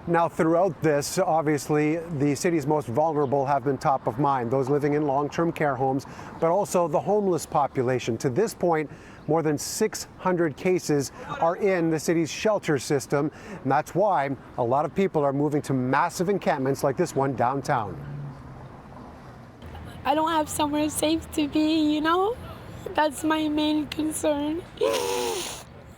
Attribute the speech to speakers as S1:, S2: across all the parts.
S1: Now, throughout this, obviously, the city's most vulnerable have been top of mind, those living in long-term care homes, but also the homeless population. To this point, more than 600 cases are in the city's shelter system, and that's why a lot of people are moving to massive encampments like this one downtown.
S2: I don't have somewhere safe to be, you know? That's my main concern.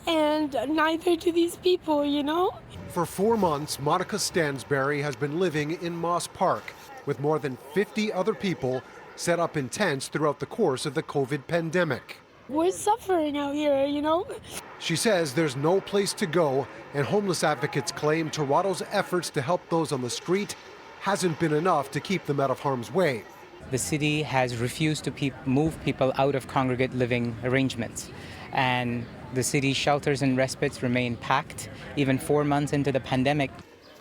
S2: And neither do these people, you know?
S1: For 4 months, Monica Stansberry has been living in Moss Park with more than 50 other people set up in tents throughout the course of the COVID pandemic.
S2: We're suffering out here, you know?
S1: She says there's no place to go, and homeless advocates claim Toronto's efforts to help those on the street hasn't been enough to keep them out of harm's way.
S3: The city has refused to move people out of congregate living arrangements, and the city's shelters and respites remain packed even 4 months into the pandemic.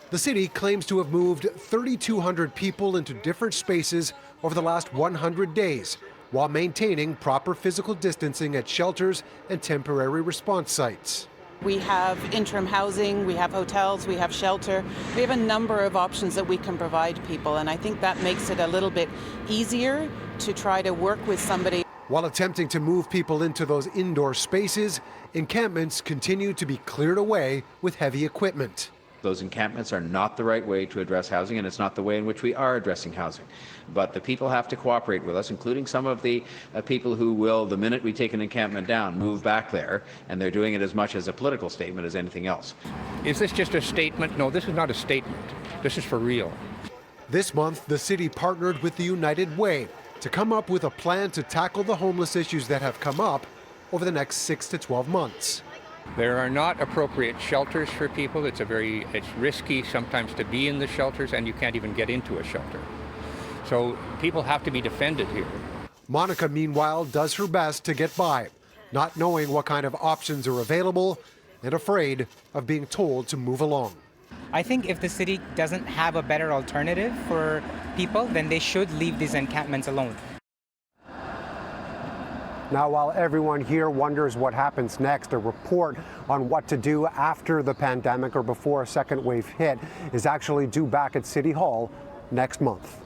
S1: The city claims to have moved 3,200 people into different spaces over the last 100 days, while maintaining proper physical distancing at shelters and temporary response sites.
S4: We have interim housing, we have hotels, we have shelter. We have a number of options that we can provide people, and I think that makes it a little bit easier to try to work with somebody.
S1: While attempting to move people into those indoor spaces, encampments continue to be cleared away with heavy equipment.
S5: Those encampments are not the right way to address housing, and it's not the way in which we are addressing housing. But the people have to cooperate with us, including some of the people who will, the minute we take an encampment down, move back there, and they're doing it as much as a political statement as anything else.
S6: Is this just a statement? No, this is not a statement. This is for real.
S1: This month, the city partnered with the United Way to come up with a plan to tackle the homeless issues that have come up over the next 6 to 12 months.
S6: There are not appropriate shelters for people. It's risky sometimes to be in the shelters, and you can't even get into a shelter. So people have to be defended here.
S1: Monica, meanwhile, does her best to get by, not knowing what kind of options are available and afraid of being told to move along.
S3: I think if the city doesn't have a better alternative for people, then they should leave these encampments alone.
S1: Now, while everyone here wonders what happens next, a report on what to do after the pandemic or before a second wave hit is actually due back at City Hall next month.